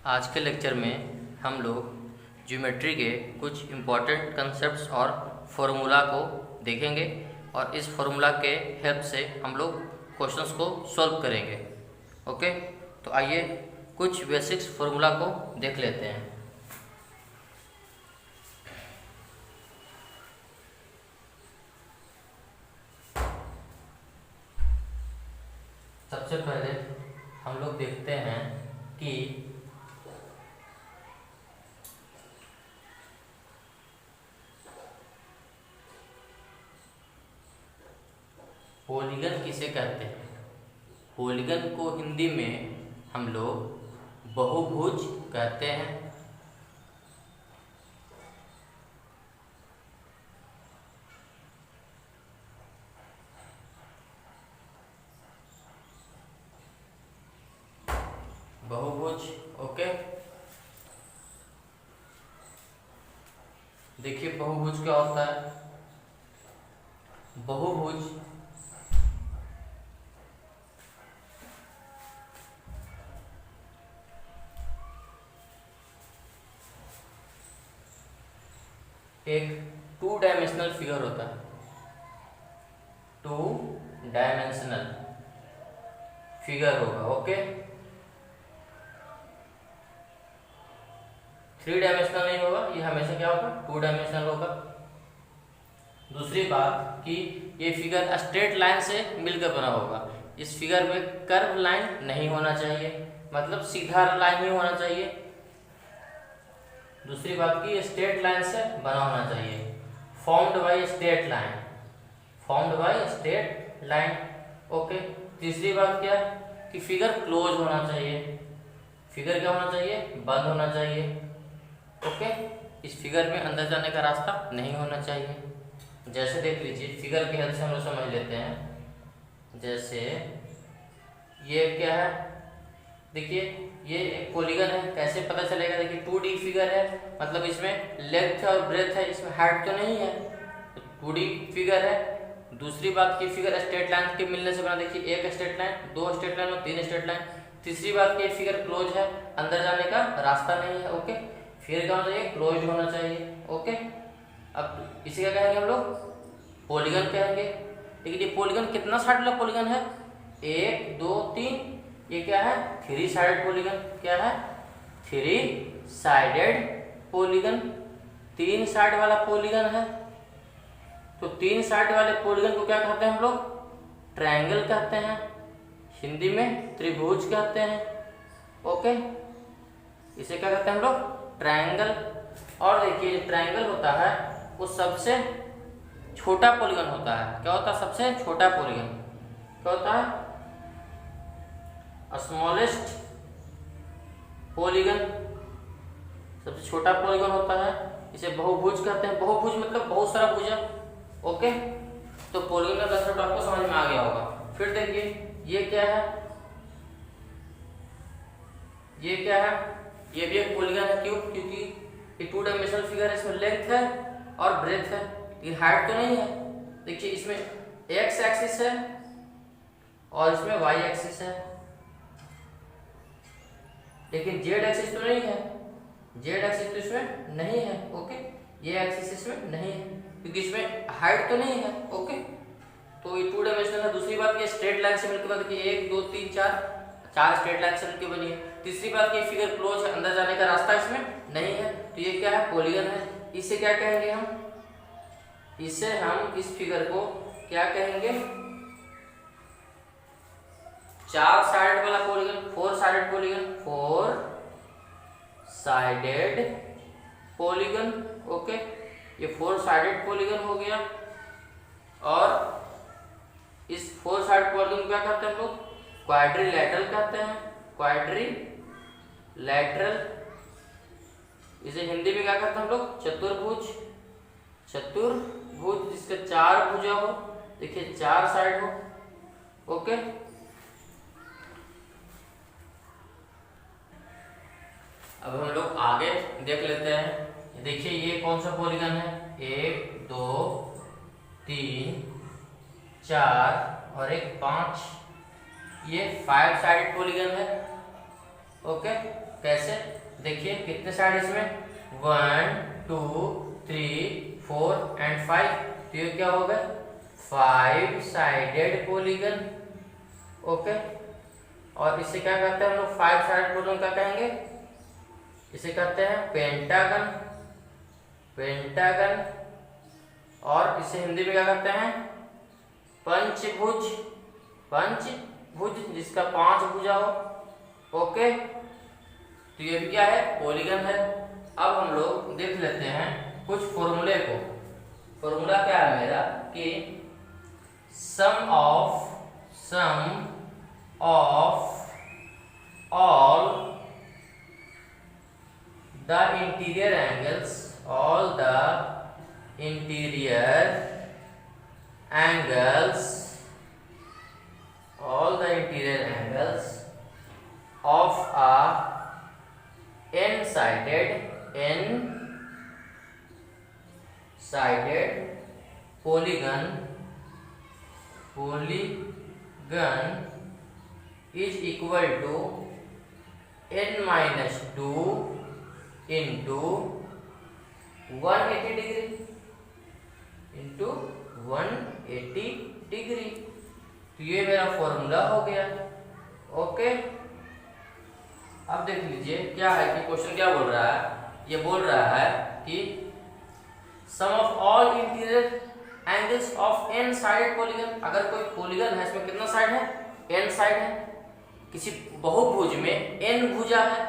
आज के लेक्चर में हम लोग ज्योमेट्री के कुछ इम्पॉर्टेंट कंसेप्ट्स और फार्मूला को देखेंगे और इस फार्मूला के हेल्प से हम लोग क्वेश्चंस को सॉल्व करेंगे। ओके, तो आइए कुछ बेसिक्स फार्मूला को देख लेते हैं। सबसे पहले हम लोग देखते हैं कि पॉलीगन किसे कहते हैं। पॉलीगन को हिंदी में हम लोग बहुभुज कहते हैं। बहुभुज, ओके। देखिए बहुभुज क्या होता है। बहुभुज एक टू डायमेंशनल फिगर होता है। टू डायमेंशनल फिगर होगा, ओके। थ्री डायमेंशनल नहीं होगा, ये हमेशा क्या होगा, टू डायमेंशनल होगा। दूसरी बात कि ये फिगर स्ट्रेट लाइन से मिलकर बना होगा। इस फिगर में कर्व लाइन नहीं होना चाहिए, मतलब सीधा लाइन ही होना चाहिए। दूसरी बात कि ये स्ट्रेट लाइन से बना होना चाहिए। Formed by straight line, formed by straight line, okay. तीसरी बात क्या कि फिगर क्लोज होना चाहिए। फिगर क्या होना चाहिए, बंद होना चाहिए, ओके। इस फिगर में अंदर जाने का रास्ता नहीं होना चाहिए। जैसे देख लीजिए, फिगर की हेल्प से हम लोग समझ लेते हैं। जैसे ये क्या है, देखिए ये एक पॉलीगन है, कैसे पता चलेगा। देखिए 2D फिगर है, मतलब इसमें लेंथ और ब्रेथ है, इसमें हाइट तो नहीं है, तो 2D फिगर है। दूसरी बात की फिगर स्ट्रेट लाइन के मिलने से बना। देखिए एक स्ट्रेट लाइन, दो स्ट्रेट लाइन और तीन स्ट्रेट लाइन। तीसरी बात की फिगर क्लोज है, अंदर जाने का रास्ता नहीं है, ओके। फिर क्या होना चाहिए, क्लोज होना चाहिए, ओके। अब इसे क्या कहेंगे हम लोग, पॉलीगन कहेंगे। लेकिन ये पॉलीगन कितना साइड वाला पॉलीगन है, 1 2 3। ये क्या है, 3 साइडेड पॉलीगन। क्या है, 3 साइडेड पॉलीगन, 3 साइड वाला पॉलीगन है। तो 3 साइड वाले पॉलीगन को क्या कहते हैं हम लोग, ट्रायंगल कहते हैं। हिंदी में त्रिभुज कहते हैं, ओके। इसे क्या कहते हैं हम लोग, ट्रायंगल। और देखिए ट्रायंगल होता है वो सबसे छोटा पॉलीगन होता है। क्या होता है, सबसे छोटा पॉलीगन क्या होता है, स्मॉलेस्ट पॉलीगन, सबसे छोटा पॉलीगन होता है। इसे बहुभुज कहते हैं। बहुभुज मतलब बहुत सारा भुजा, ओके। तो पॉलीगन का कंसेप्ट आपको समझ में आ गया होगा। फिर देखिए ये क्या है, ये क्या है, ये भी एक पॉलीगन है। क्यों, क्योंकि ये 2 डायमेंशनल फिगर है, इसमें लेंथ है और ब्रेथ है, ये हाइट तो नहीं है। देखिए इसमें एक्स एक्सिस है और इसमें वाई एक्सिस है, लेकिन जेड एक्सिस तो नहीं है। जेड एक्सिस तो इसमें नहीं है, ओके। ये एक्सिस इसमें नहीं है क्योंकि इसमें हाइट तो नहीं है, ओके। तो ये 2 डायमेंशनल है। दूसरी बात ये स्ट्रेट लाइन से मिलकर बनी है, 1 2 3 4 स्ट्रेट लाइन से मिलकर बनी है। तीसरी बात ये फिगर क्लोज है, अंदर जाने का रास्ता इसमें नहीं है, तो ये क्या है, पॉलीगन है। इसे क्या कहेंगे हम, इसे हम इस फिगर को क्या कहेंगे, 4 साइड वाला polygon, 4 sided polygon, 4 sided polygon, okay. ये 4 साइडेड पॉलीगन हो गया। और इस 4 साइड पॉलीगन को क्या कहते हैं हम लोग, क्वाड्रिलैटरल कहते हैं। क्वाड्रिलैटरल, इसे हिंदी में क्या कहते हैं हम लोग, चतुर्भुज। चतुर्भुज जिसके 4 भुजा हो, देखिए 4 साइड हो, ओके। अब हम लोग आगे देख लेते हैं। देखिए ये कौन सा पॉलीगन है, 1 2 3 4 और एक 5, ये 5 साइडेड पॉलीगन है, ओके। कैसे? देखिए कितने साइड इसमें, 1 2 3 4 एंड 5, तो ये क्या हो गया 5 साइडेड पॉलीगन। ओके, और इसे क्या कहते हैं हम लोग, 5 साइडेड पॉलीगन क्या कहेंगे, इसे कहते हैं पेंटागन। पेंटागन, और इसे हिंदी में क्या कहते हैं, पंचभुज। पंचभुज जिसका 5 भुजा हो। ओके, तो ये भी क्या है, पॉलीगन है। अब हम लोग देख लेते हैं कुछ फॉर्मूले को। फॉर्मूला क्या है मेरा कि sum of all the interior angles, all the interior angles of a n-sided polygon is equal to n-2 into 180 degree into 180 degree. तो ये मेरा फॉर्मूला हो गया। ओके, अब देख लीजिए क्या है कि क्वेश्चन क्या बोल रहा है। ये बोल रहा है कि sum of all interior angles of n sided polygon. अगर कोई पॉलीगन है, इसमें कितना साइड है, एन साइड है। किसी बहुभुज में एन भुजा है।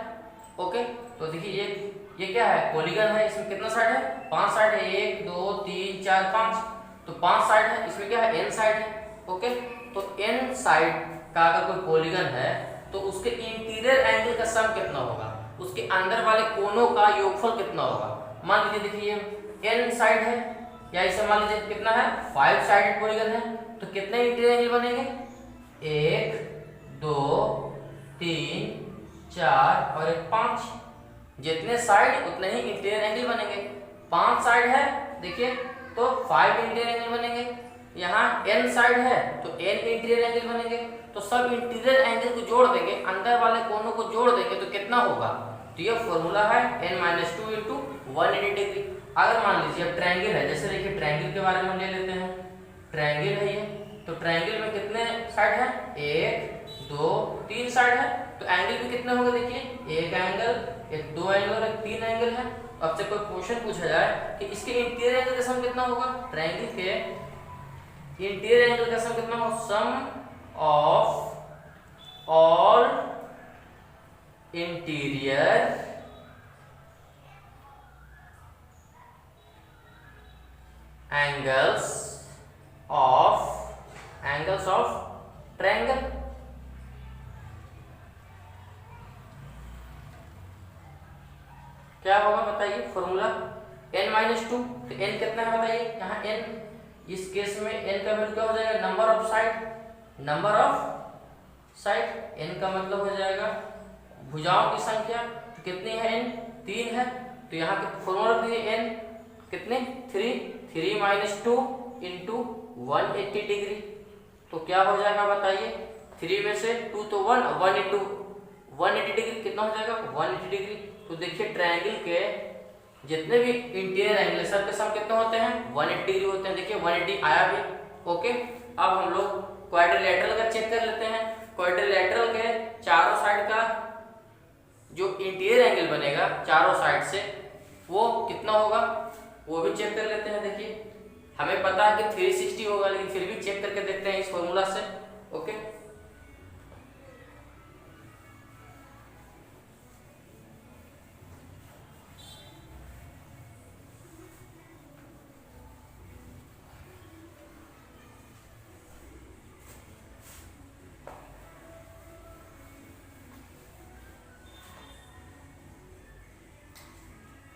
ओके, तो देखिए ये क्या है, पॉलीगन है, इसमें कितना साइड है, 5 साइड है, 1 2 3 4 5, तो 5 साइड है, इसमें क्या है, n साइड है। ओके, तो n साइड का अगर कोई पॉलीगन है तो उसके इंटीरियर एंगल का सम कितना होगा, उसके अंदर वाले कोनों का योगफल कितना होगा। मान लीजिए देखिए n साइड है, या इसे मान लीजिए कितना है, 5 साइडेड पॉलीगन है, तो कितने इंटीरियर एंगल बनेंगे, 1 2 3 4 और 5। जितने साइड उतने ही इंटीरियर एंगल बनेंगे। 5 साइड है देखिए, तो 5 इंटीरियर एंगल बनेंगे। यहाँ n साइड है तो n इंटीरियर एंगल बनेंगे। तो सब इंटीरियर एंगल को जोड़ देंगे, अंदर वाले कोनों को जोड़ देंगे तो कितना होगा। तो ये फॉर्मूला है n-2 इंटू 180 डिग्री। अगर मान लीजिए अब ट्रायंगल है, जैसे देखिए ट्रायंगल के बारे में ले लेते हैं। ट्रायंगल है ये, तो ट्रायंगल में कितने साइड है, 1 2 3 साइड है, तो एंगल भी कितने होंगे देखिए, एक एंगल, एक 2 एंगल और एक 3 एंगल है। अब से कोई क्वेश्चन पूछा जाए कि इसके इंटीरियर एंगल का सम कितना होगा, ट्रायंगल के इंटीरियर एंगल का सम कितना होगा, sum of all interior angles of triangle. क्या होगा बताइए फॉर्मूला, n-2, तो n कितना है बताइए, यहाँ n, इस केस में n का वैल्यू क्या हो जाएगा, नंबर ऑफ साइड। n का मतलब हो जाएगा भुजाओं की संख्या, तो कितनी है n, 3 है, तो यहाँ के फॉर्मूला देखिए n कितने, 3 - 2 इंटू 180 डिग्री। तो क्या हो जाएगा बताइए, 3 में से 2 तो 1 इंटू 180 डिग्री कितना हो जाएगा, 180 डिग्री। तो देखिए ट्रायंगल के जितने भी इंटीरियर एंगल सब के सम कितने होते हैं, 180 डिग्री होते हैं। देखिए 180 आया भी। ओके, अब हम लोग क्वाड्रिलेटरल का चेक कर लेते हैं। क्वाड्रिलेटरल के चारों साइड का जो इंटीरियर एंगल बनेगा चारों साइड से, वो कितना होगा, वो भी चेक कर लेते हैं। देखिए हमें पता है कि 360 होगा, लेकिन फिर भी चेक करके देखते हैं इस फॉर्मूला से। ओके,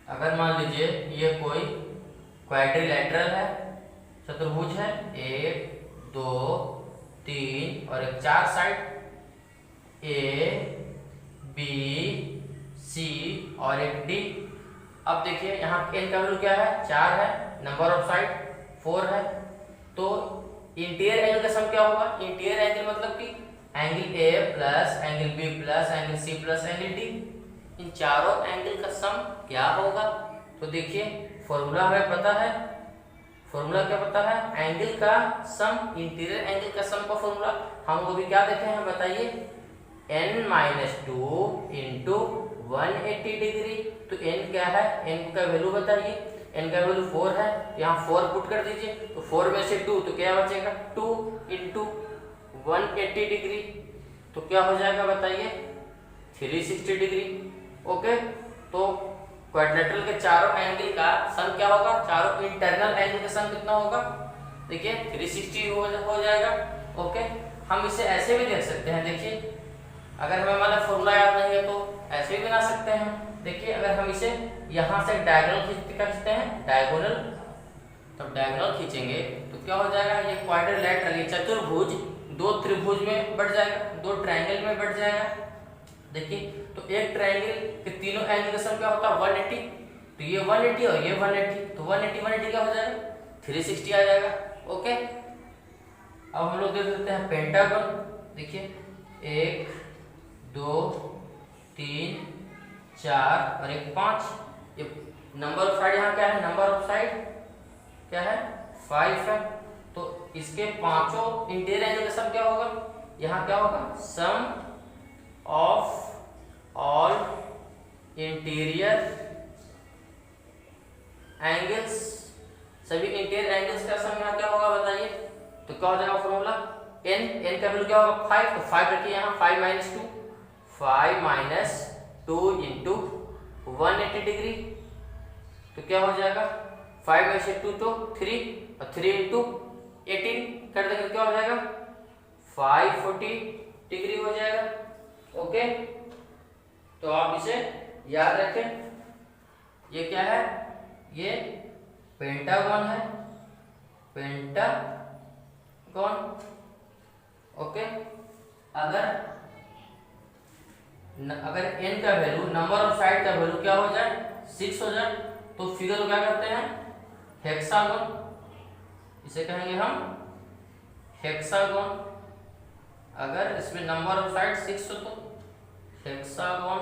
अगर मान लीजिए ये कोई क्वाड्रिलेटरल है, चतुर्भुज है, 1 2 3 और एक 4 साइड, A B C और एक D। अब देखिए यहाँ n का वैल्यू क्या है, 4 है, नंबर ऑफ साइड 4 है, तो इंटीरियर एंगल का सम क्या होगा, इंटीरियर एंगल मतलब कि angle A plus angle B plus angle C plus angle D। इन चारों एंगल का सम क्या होगा। तो देखिए फॉर्मूला हमें पता है, फॉर्मूला क्या पता है, एंगल का सम, इंटीरियर एंगल का सम का फॉर्मूला हम वो भी क्या देखे हैं बताइए, n-2 इंटू 180 डिग्री। तो n क्या है, n का वैल्यू बताइए, n का वैल्यू 4 है, यहाँ 4 पुट कर दीजिए, तो 4 में से 2 तो क्या बचेगा, 2 इंटू 180 डिग्री, तो क्या हो जाएगा बताइए, 360 डिग्री। ओके, तो क्वाड्रिलेटरल के चारों एंगल का सम क्या होगा, चारों इंटरनल एंगल का सम कितना होगा, देखिए 360 हो जाएगा। ओके, हम इसे ऐसे भी देख सकते हैं, देखिए अगर हमें हमारा फॉर्मूला याद नहीं है तो ऐसे भी बना सकते हैं। देखिए अगर हम इसे यहाँ से डायगोनल खींचते हैं, डायगोनल, तो डायगोनल खींचेंगे तो क्या हो जाएगा, ये क्वाड्रिलेटरल, ये चतुर्भुज दो त्रिभुज में बढ़ जाएगा, दो ट्रायंगल में बढ़ जाएगा। देखिए तो एक ट्रायंगल के तीनों एंगल का सम क्या होता है 180, तो ये 180 और ये 180, तो 180 क्या हो जाएगा 360 आ जाएगा। ओके, अब हम लोग देख सकते हैं पेंटागन। देखिए 1 2 3 4 और 1 5, ये नंबर ऑफ साइड यहाँ क्या है, नंबर ऑफ साइड क्या है 5 है, तो इसके पांचों इंटीरियर एंगल का सम क्या होगा, यहाँ क्या होगा, sum of all interior angles, सभी इंटीरियर एंगल्स का सम यहाँ क्या होगा बताइए, तो क्या हो जाएगा फॉर्मूला, n का वैल्यू क्या होगा 5, तो 5 रखिए यहाँ, 5 माइनस 2 इंटू 180 डिग्री, तो क्या हो जाएगा 5 में से 2 तो 3 और 3 इंटू 18 कर देंगे, क्या हो जाएगा 540 डिग्री हो जाएगा। ओके, तो आप इसे याद रखें, ये क्या है, ये पेंटागन है, पेंटागन। ओके, अगर n का वैल्यू, नंबर ऑफ साइड का वैल्यू क्या हो जाए 6 हो जाए, तो फिगर को क्या करते हैं हेक्सागन, इसे कहेंगे हम हेक्सागन। अगर इसमें नंबर ऑफ साइड 6 हो तो हेक्सागन,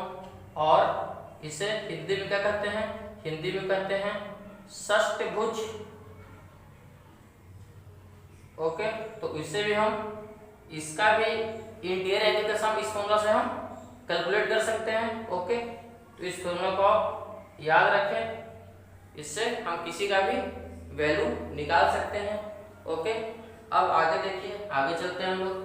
और इसे हिंदी में क्या कहते हैं, हिंदी में कहते हैं षष्ठभुज। ओके, तो इससे भी हम, इसका भी इंटीरियर एंगल का सम इस फॉर्मूला से हम कैलकुलेट कर सकते हैं। ओके, तो इस फॉर्मूला को आप याद रखें, इससे हम किसी का भी वैल्यू निकाल सकते हैं। ओके, अब आगे देखिए, आगे चलते हैं हम लोग।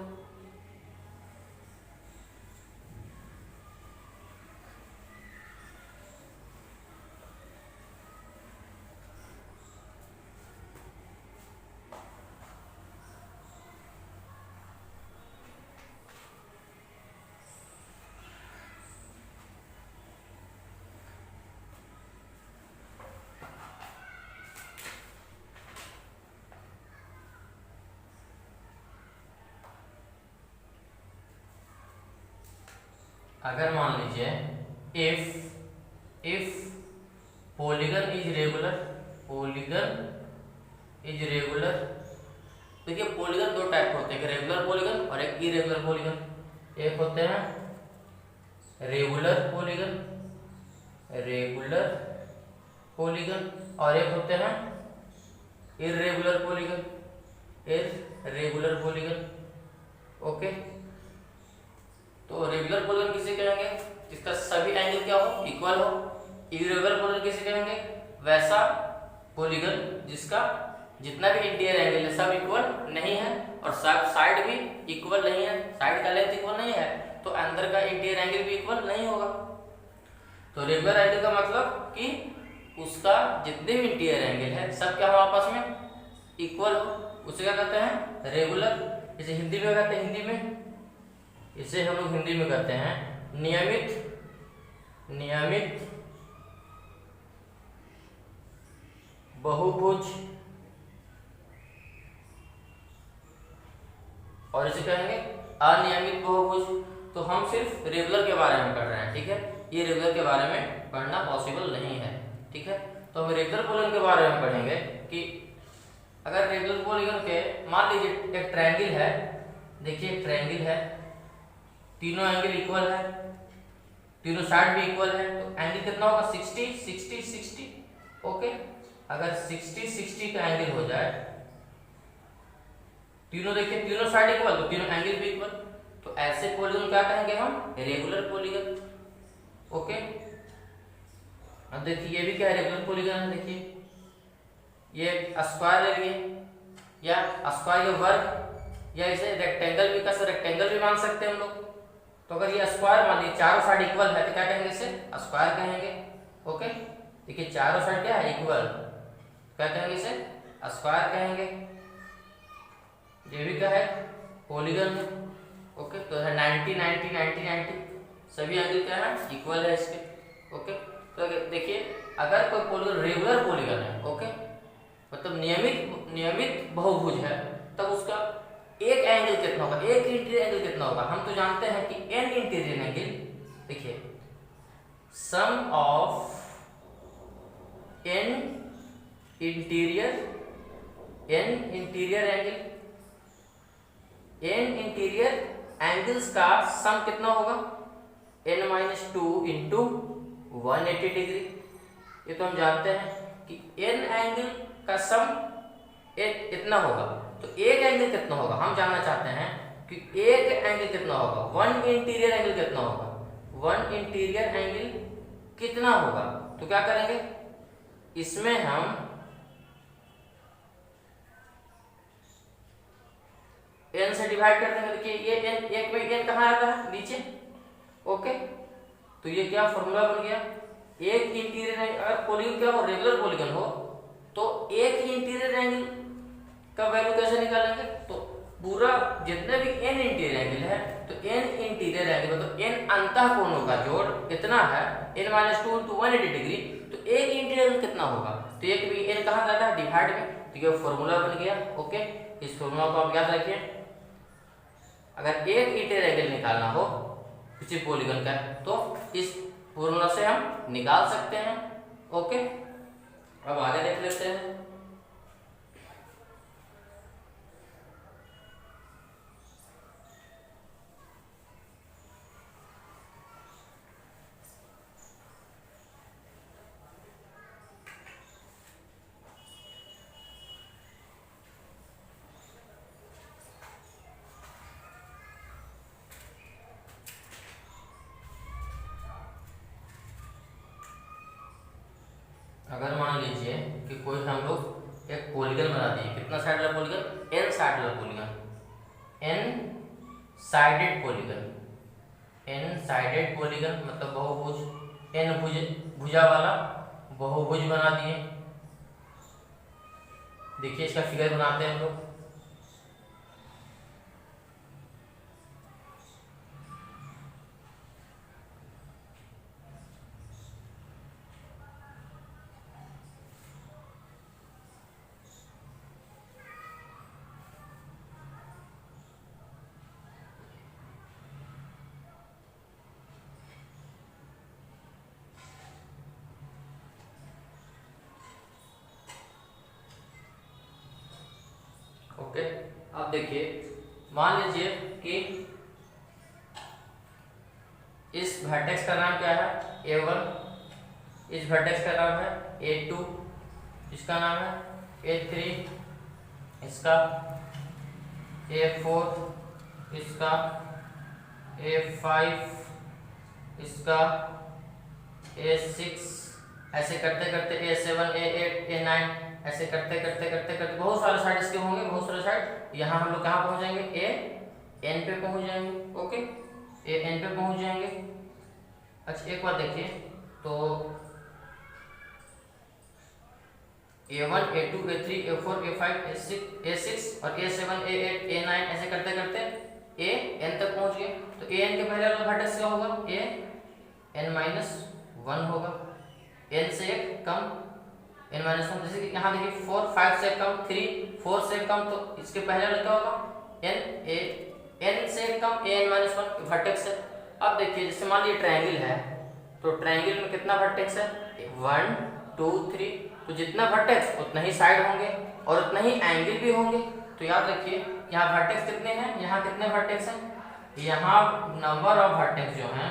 अगर मान लीजिए if polygon is regular, polygon is regular, देखिए पॉलीगन दो टाइप होते हैं, एक रेगुलर पॉलीगन और एक इरेगुलर पॉलीगन। एक होते हैं रेगुलर पॉलीगन, रेगुलर पॉलीगन, और एक होते हैं irregular polygon, irregular polygon. Okay, तो रेगुलर पॉलीगन किसे कहेंगे, जिसका सभी एंगल क्या हो इक्वल हो। इरेगुलर पॉलीगन किसे कहेंगे, वैसा पॉलीगन जिसका जितना भी इंटीरियर एंगल है सब इक्वल नहीं है और सब साइड भी इक्वल नहीं है, साइड का लेंथ इक्वल नहीं है तो अंदर का इंटीरियर एंगल भी इक्वल नहीं होगा। तो रेगुलर एंगल का मतलब कि उसका जितने भी इंटीरियर एंगल है सब क्या हो आपस में इक्वल हो, उसे क्या कहते हैं रेगुलर। इसे हिंदी में कहते हैं, हिंदी में इसे हम लोग हिंदी में कहते हैं नियमित, नियमित बहुभुज, और इसे कहेंगे अनियमित बहुभुज। तो हम सिर्फ रेगुलर के बारे में पढ़ रहे हैं, ठीक है, ये रेगुलर के बारे में पढ़ना पॉसिबल नहीं है, ठीक है। तो हम रेगुलर पॉलीगन के बारे में पढ़ेंगे कि अगर रेगुलर पॉलीगन के मान लीजिए एक ट्रायंगल है, देखिए ट्रायंगल है, तीनों एंगल इक्वल है, तीनों साइड भी इक्वल है, तो एंगल कितना होगा 60 60 60। ओके, अगर 60 60 का एंगल हो जाए, तीनों देखिए तीनों साइड इक्वल तो तीनों एंगल भी इक्वल, तो ऐसे पॉलीगॉन क्या कहेंगे हम, रेगुलर पॉलीगॉन। ओके, अब देखिए ये भी क्या है, रेगुलर पॉलीगॉन है। देखिए ये स्क्वायर ले लिए, या स्क्वायर या वर्ग, या इसे रेक्टेंगल भी का रेक्टेंगल भी मान सकते हैं हम लोग। तो अगर ये स्क्वायर मान लीजिए चारों साइड इक्वल है तो क्या कहेंगे, इसे स्क्वायर कहेंगे। ओके, देखिए चारों साइड क्या है, इक्वल, क्या कहेंगे, इसे स्क्वायर कहेंगे। ये भी क्या है, पॉलीगॉन है। ओके, तो है 90 90 90 90, सभी एंगल क्या है, इक्वल है इसके। ओके, तो देखिए अगर कोई पॉलीगॉन रेगुलर पॉलीगॉन है, ओके, मतलब नियमित बहुभुज है, तब उसका एक एंगल कितना होगा, एक इंटीरियर एंगल कितना होगा। हम तो जानते हैं कि एन इंटीरियर एंगल, देखिए सम ऑफ एन इंटीरियर एंगल्स का सम कितना होगा, n-2 इंटू 180 डिग्री। ये तो हम जानते हैं कि n एंगल का सम इतना होगा, तो एक एंगल कितना होगा हम जानना चाहते हैं कि एक एंगल कितना होगा, वन इंटीरियर एंगल कितना होगा, वन इंटीरियर एंगल कितना होगा। तो क्या करेंगे, इसमें हम n से डिवाइड कर देंगे। देखिए ये n, एक में n कहाँ आता है, नीचे। ओके, तो ये क्या फॉर्मूला बन गया, एक इंटीरियर अगर पॉलीगॉन क्या हो, रेगुलर पॉलीगॉन हो, तो एक इंटीरियर एंगल का वैल्यू कैसे निकालेंगे, तो पूरा जितने भी n इंटीरियर एंगल है, तो n इंटीरियर एंगल मतलब n अंतः कोणों का जोड़ कितना है, n-2 इंटू 180 डिग्री, तो एक इंटीरियर एंगल कितना होगा, तो एक भी n कहाँ जाता है, डिवाइड में, तो ये फॉर्मूला बन गया। ओके, इस फॉर्मूला को आप याद रखिए, अगर एक इंटीरियर एंगल निकालना हो किसी पॉलीगॉन का, तो इस फॉर्मूला से हम निकाल सकते हैं। ओके, अब आगे देख लेते हैं। अगर मान लीजिए कि कोई हम लोग एक पॉलीगॉन बना दिए, कितना साइड वाला पॉलीगॉन, एन साइड वाला polygon, n sided polygon, n sided polygon मतलब बहुभुज, एन भुजा वाला बहुभुज बना दिए। देखिए इसका फिगर बनाते हैं हम लोग। ओके, अब देखिए मान लीजिए कि इस वर्टेक्स का नाम क्या है, A1, इस वर्टेक्स का नाम है A2, इसका नाम है A3, इसका A4, इसका A5, इसका A6, ऐसे करते करते A7 A8 A9, ऐसे करते करते करते करते बहुत सारे साइड इसके होंगे, बहुत सारे साइड। यहाँ हम लोग कहाँ पहुँच जाएंगे, AN पे पहुँच जाएंगे। ओके, AN पे पहुँच जाएंगे। अच्छा एक बार देखिए, तो A1 A2 A3 A4 A5 A6 और A7 A8 A9 ऐसे करते करते AN तक पहुँच गए। तो AN के पहले वाला वर्टेक्स क्या होगा, AN-1 होगा, n से एक कम n-1, जैसे कि यहाँ देखिए 4 5 से कम, 3 4 से कम, तो इसके पहले वाला क्या होगा, n से कम an-1 वर्टेक्स है। अब देखिए जैसे मान लीजिए ट्रायंगल है, तो ट्रायंगल में कितना वर्टेक्स है, 1 2 3, तो जितना वर्टेक्स उतना ही साइड होंगे और उतना ही एंगल भी होंगे। तो याद रखिए यहाँ वर्टेक्स कितने हैं, यहाँ कितने वर्टेक्स हैं, यहाँ नंबर ऑफ वर्टेक्स जो हैं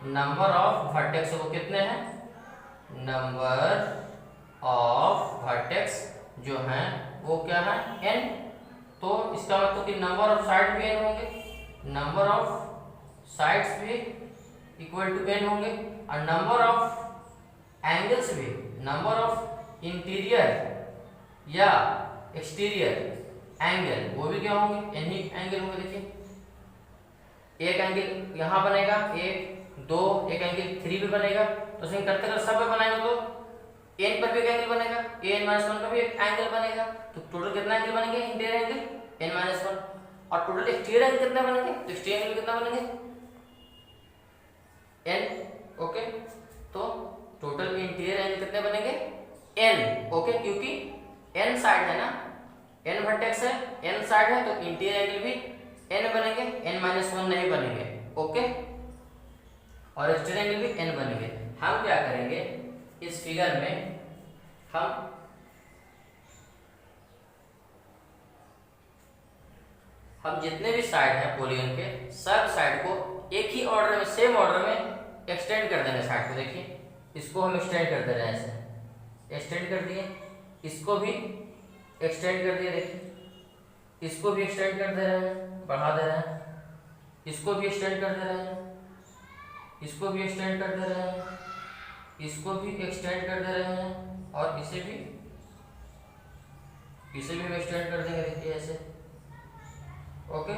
नंबर ऑफ वर्टेक्स वो कितने हैं, नंबर ऑफ वर्टेक्स जो हैं वो क्या है, n। तो इसका मतलब कि नंबर ऑफ साइड भी n होंगे, नंबर ऑफ साइड्स भी इक्वल टू n होंगे, और नंबर ऑफ एंगल्स भी, नंबर ऑफ इंटीरियर या एक्सटीरियर एंगल वो भी क्या होंगे, n ही एंगल होंगे। देखिए एक एंगल यहाँ बनेगा, एक दो, एक एंगल 3 भी बनेगा, तो सिंग करते करते सब पे बनाएंगे तो n पर भी एक एंगल बनेगा, an-1 का भी एक एंगल बनेगा, तो टोटल कितना एंगल बनेंगे, इंटीरियर एंगल n-1, और टोटल एक्सटीरियर एंगल कितना बनेंगे, तो एक्सटीरियर एंगल कितना बनेंगे, n। ओके, तो टोटल इंटीरियर एंगल कितने बनेंगे, n। ओके, क्योंकि n साइड है ना, n वर्टेक्स है, n साइड है, तो इंटीरियर एंगल भी n बनेंगे, n-1 नहीं बनेंगे। ओके, और एक्सटीरियर एंगल भी n बनेंगे। हम क्या करेंगे इस फिगर में, हम जितने भी साइड हैं पॉलीगन के, सब साइड को एक ही ऑर्डर में, सेम ऑर्डर में एक्सटेंड कर देंगे साइड को। देखिए इसको हम एक्सटेंड कर दे रहे हैं, ऐसे एक्सटेंड कर दिए, इसको भी एक्सटेंड कर दिए, देखिए इसको भी एक्सटेंड कर दे रहे हैं, बढ़ा दे रहे हैं, इसको भी एक्सटेंड कर दे रहे हैं, इसको भी एक्सटेंड कर दे रहे हैं, इसको भी एक्सटेंड कर दे रहे हैं, और इसे भी हम एक्सटेंड कर देंगे, देखिए ऐसे। ओके,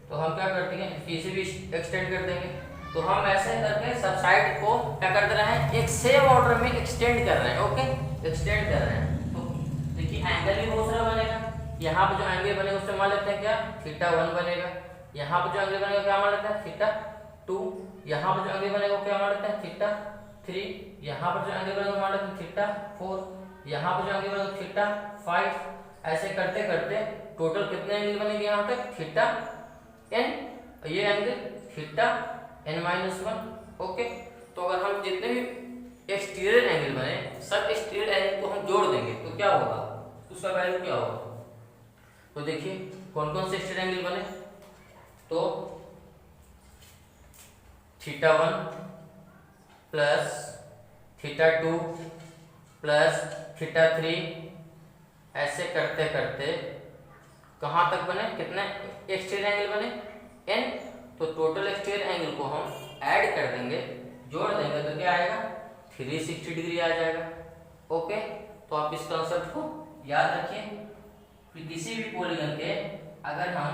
तो हम क्या करते हैं, इसे भी एक्सटेंड कर देंगे। तो हम ऐसे करके सब साइड को क्या कर दे रहे हैं, एक सेम ऑर्डर में एक्सटेंड कर रहे हैं। ओके, एक्सटेंड कर रहे हैं, तो देखिए एंगल भी बहुत सारा बनेगा। यहाँ पर जो एंगल बनेगा उससे मान लेते हैं क्या, θ1 बनेगा। यहाँ पर जो एंगल बनेगा क्या मान लेते हैं, θ2। यहाँ पर जो एंगल बनेगा क्या मान लेते हैं, θ3। यहाँ पर जो एंगल बनेगा मान लेते हैं θ4। यहाँ पर जो एंगल बनेगा θ5। ऐसे करते करते टोटल कितने एंगल बनेंगे यहाँ तक, θn, ये एंगल θn-1। ओके, तो अगर हम जितने भी एक्सटीरियर एंगल बने, सब एक्सटीरियर एंगल को हम जोड़ देंगे तो क्या होगा, उसका वैल्यू क्या होगा। तो देखिए कौन कौन से एक्सटीरियर एंगल बने, तो θ1 प्लस θ2 प्लस θ3, ऐसे करते करते कहाँ तक बने, कितने एक्सटीरियर एंगल बने, n। तो टोटल एक्सटीरियर एंगल को हम ऐड कर देंगे, जोड़ देंगे, तो क्या आएगा, 360 डिग्री आ जाएगा। ओके, तो आप इस कॉन्सेप्ट को याद रखिए कि किसी भी पॉलीगन के अगर हम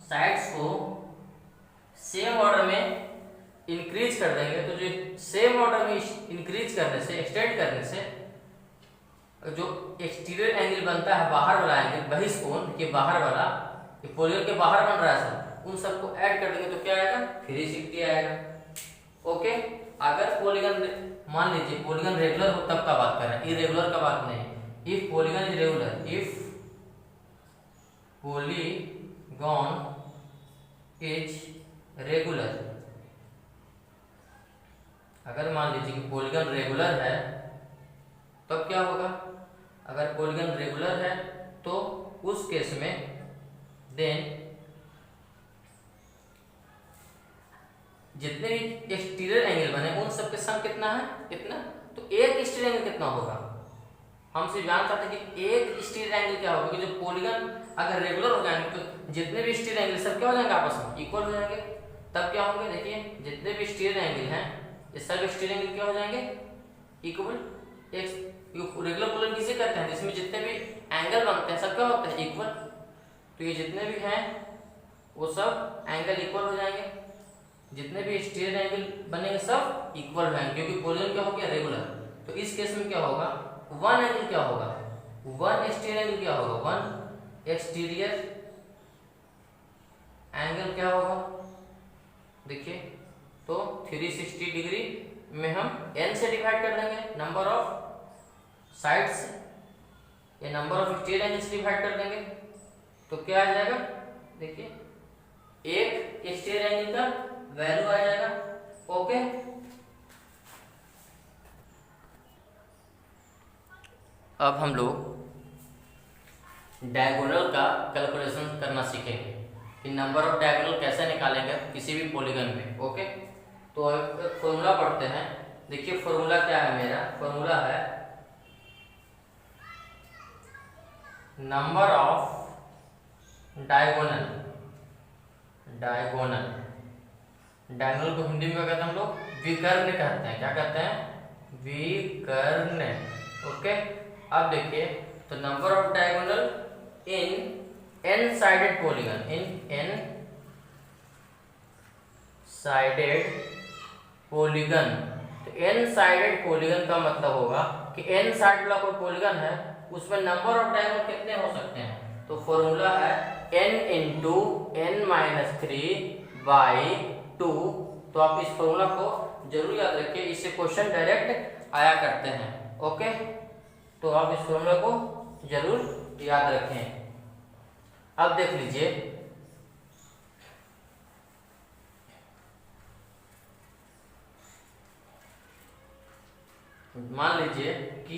साइड्स को सेम ऑर्डर में इंक्रीज कर देंगे, तो जो सेम ऑर्डर में इंक्रीज करने से, एक्सटेंड करने से जो एक्सटीरियर एंगल बनता है, बाहर वाला एंगल, बहिष्कोण, ये बाहर वाला, ये पॉलीगन के बाहर बन रहा है सब, उन सबको ऐड कर देंगे तो क्या आएगा, 360 आएगा। ओके, अगर पॉलीगन मान लीजिए पॉलीगन रेगुलर हो तब का बात कर रहे हैं, इरेगुलर का बात नहीं। If polygon is regular, if polygon is regular, अगर मान लीजिए कि पॉलीगन रेगुलर है तब क्या होगा, अगर पॉलीगन रेगुलर है तो उस केस में देन जितने भी एक्सटीरियर एंगल बने उन सब के सम कितना है, कितना, तो एक एक्सटीरियर एंगल कितना होगा, हम सिर्फ जान सकते हैं कि एक एक्सटीरियर एंगल क्या होगा, कि जो पॉलीगन अगर रेगुलर हो जाएंगे तो जितने भी एक्सटीरियर एंगल सब क्या हो जाएंगे, आपस में इक्वल हो जाएंगे। तब क्या होंगे, देखिए जितने भी एक्सटीरियर एंगल हैं ये सब एक्सटीरियर एंगल क्या हो जाएंगे, इक्वल। एक रेगुलर पॉलीगन किसे कहते हैं, जिसमें जितने भी एंगल बनते हैं सब क्या होते हैं, इक्वल। तो ये जितने भी हैं वो सब एंगल इक्वल हो जाएंगे, जितने भी एक्सटीरियर एंगल बनेंगे सब इक्वल रहेंगे, क्योंकि पॉलीगन क्या हो गया, रेगुलर। तो इस केस में क्या होगा, वन एंगल क्या होगा, वन एक्सटीरियर एंगल क्या होगा, वन एक्सटीरियर एंगल क्या होगा, देखिए तो 360 डिग्री में हम n से डिवाइड कर देंगे, नंबर ऑफ साइड्स से, या नंबर ऑफ एक्सटीरियर एंगल से डिवाइड कर देंगे, तो क्या आ जाएगा, देखिए एक एक्सटीरियर एंगल का वैल्यू आ जाएगा। ओके, अब हम लोग डायगोनल का कैलकुलेशन करना सीखेंगे कि नंबर ऑफ डायगोनल कैसे निकालेंगे किसी भी पॉलीगन में। ओके, तो एक फॉर्मूला पढ़ते हैं। देखिए फॉर्मूला क्या है, मेरा फॉर्मूला है number of diagonal. Diagonal diagonal को हिंदी में क्या कहते हैं हम लोग? विकर्ण कहते हैं। क्या कहते हैं? विकर्ण। ओके, अब देखिए तो number of diagonal in an sided polygon, in an sided polygon. तो एन साइडेड पॉलीगन का मतलब होगा कि एन साइड वाला कोई पॉलीगन है, उसमें नंबर ऑफ डायगोनल कितने हो सकते हैं? तो फॉर्मूला है n इंटू एन माइनस 3/2। तो आप इस फॉर्मूला को जरूर याद रखिए, इससे क्वेश्चन डायरेक्ट आया करते हैं। ओके, तो आप इस फॉर्मूला को जरूर याद रखें। अब देख लीजिए, मान लीजिए कि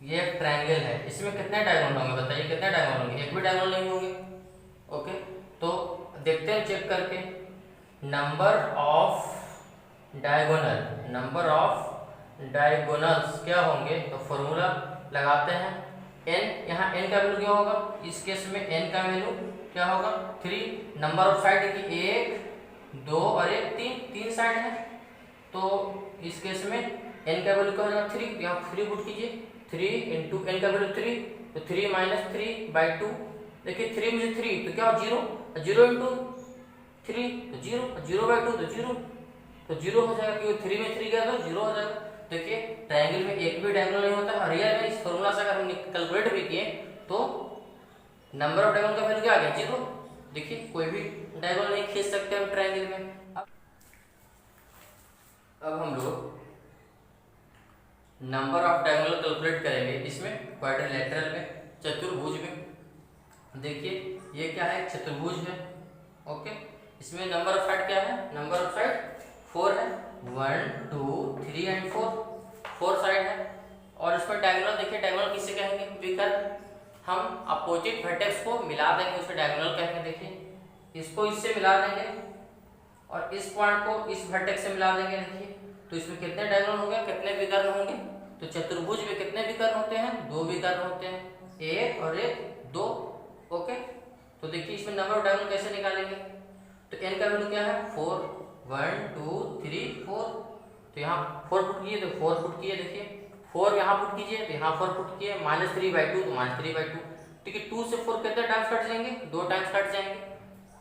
ये एक ट्रायंगल है, इसमें कितने डायगोनल होंगे? बताइए कितने डायगोनल होंगे? एक भी डायगोनल नहीं होंगे। ओके, तो देखते हैं चेक करके। Number of diagonal, number of diagonals क्या होंगे? तो फॉर्मूला लगाते हैं n। यहाँ n का वैल्यू क्या होगा? इस केस में n का वैल्यू क्या होगा? 3। नंबर ऑफ साइड की 1 2 और 1 3 साइड है, तो इस केस में n का वैल्यू क्या हो जाएगा? 3। यहाँ 3 पुट कीजिए, 3 इंटू n का वैल्यू 3, तो 3 माइनस 3/2। देखिए 3 में से 3 तो क्या हो? 0, 0 इंटू 3 तो 0, 0/2 तो 0, तो 0 हो जाएगा, क्योंकि 3 में 3 गया तो 0 हो जाएगा। देखिए ट्रायंगल में एक भी डायगोनल नहीं होता। रियल में इस फॉर्मूला से अगर हम कैलकुलेट भी किए तो नंबर ऑफ डायगोनल का वैल्यू क्या आ गया? 0। देखिए कोई भी डायगोनल नहीं खींच सकते हम ट्रायंगल में। अब हम लोग नंबर ऑफ डायगोनल कैलकुलेट करेंगे इसमें क्वाड्रिलेटरल में, चतुर्भुज में। देखिए ये क्या है? चतुर्भुज है। ओके, इसमें नंबर ऑफ साइड क्या है? नंबर ऑफ साइड 4 है, 1 2 3 एंड 4 साइड है। और इसमें डायगोनल, देखिए डायगोनल किसे कहेंगे? विकर्ण। हम अपोजिट वर्टेक्स को मिला देंगे, उसे डायगोनल कहेंगे। देखिए इसको इससे मिला देंगे और इस पॉइंट को इस वर्टेक्स से मिला देंगे। देखिए तो इसमें कितने डायगोनल होंगे? कितने विकर्ण होंगे? तो चतुर्भुज में कितने विकर्ण होते हैं? 2 विकर्ण होते हैं, 1 और 1 2। ओके, तो देखिए इसमें नंबर ऑफ डायगोनल कैसे निकालेंगे? तो n का वैल्यू क्या है? 4, 1 2 3 4। तो यहाँ 4 पुट किए तो 4 पुट किए, देखिए 4 यहाँ पुट कीजिए तो यहाँ 4 पुट किए, -3/2 तो -3/2। ठीक है, 2 से 4 कितने टाइम्स कट जाएंगे? 2 टाइम्स कट जाएंगे।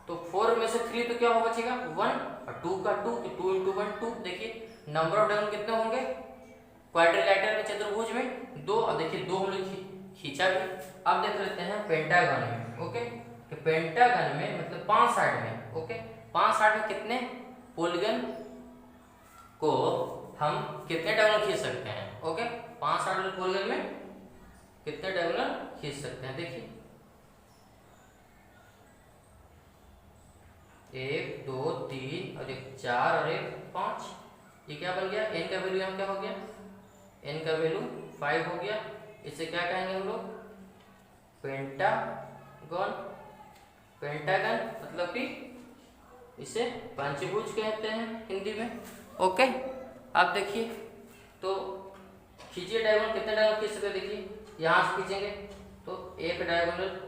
तो 4 में से 3 तो क्या हो बचेगा? 1 और 2 का 2, तो 2 इंटू 1 2। देखिए नंबर ऑफ डायगोनल कितने होंगे क्वाड्रिलेटरल में, चतुर्भुज में? 2। अब देखिए 2 हम लोग खींचा भी। अब देख लेते हैं पेंटागन में। ओके, कि पेंटागन में मतलब 5 साइड में। ओके, 5 साइड में कितने पॉलीगन को हम कितने डायगोनल खींच सकते हैं? ओके, 5 साइड वाले पॉलीगन में कितने डायगोनल खींच सकते हैं? देखिए 1 2 3 और 1 4 और 1 5। ये क्या बन गया? n का वैल्यू यहाँ क्या हो गया? n का वैल्यू 5 हो गया। इसे क्या कहेंगे हम लोग? पेंटागन। पेंटागन मतलब कि इसे पंचभुज कहते हैं हिंदी में। ओके, अब देखिए तो खींचिए डायगोनल, कितने डायगोनल खींच सकते? देखिए यहाँ से खींचेंगे तो 1 डायगोनल,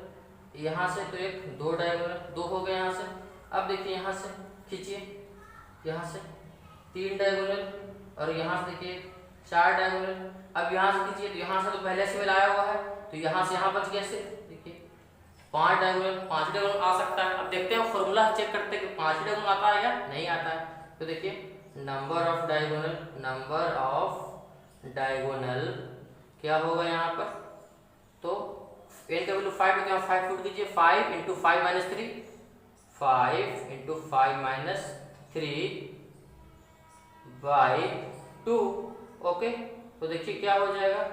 यहाँ से तो 1 2 डायगोनल, 2 हो गए यहाँ से। अब देखिए यहाँ से खींचिए, यहाँ से 3 डायगोनल और यहाँ से देखिए 4 डायगोनल। अब यहाँ से खींचिए तो यहाँ से तो पहले से मिलाया हुआ है, तो यहाँ से यहाँ बच गया से। देखिए 5 डायगोनल, 5 डायगोनल आ सकता है। अब देखते हैं फॉर्मूला चेक करते हैं कि 5 डायगोनल आता है या नहीं आता है। तो देखिए number of diagonal, number of diagonal क्या होगा यहाँ पर? तो n का वैल्यू 5 है, तो यहाँ 5 पुट कीजिए, 5 into 5 minus 3, 5 into 5 minus 3/2। Okay, तो देखिए क्या हो जाएगा?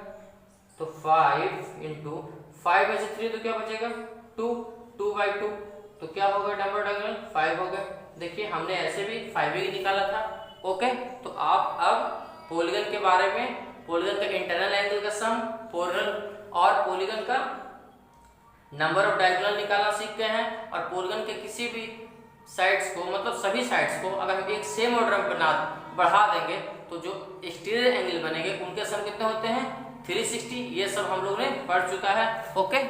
तो 5 इंटू 5 में से 3 तो क्या बचेगा? 2, 2/2। तो क्या होगा नंबर डायगोनल? 5 हो गया। देखिए हमने ऐसे भी 5 ही निकाला था। ओके, तो आप अब पॉलीगन के बारे में, पॉलीगन का इंटरनल एंगल का सम, पॉलीगन और पॉलीगन का नंबर ऑफ डायगोनल निकालना सीख गए हैं। और पॉलीगन के किसी भी साइड्स को, मतलब सभी साइड्स को अगर हम एक सेम ऑर्डर में बढ़ा देंगे तो जो एक्सटीरियर एंगल बनेंगे उनके सम कितने होते हैं 360। ये सब हम लोग ने पढ़ चुका है। ओके।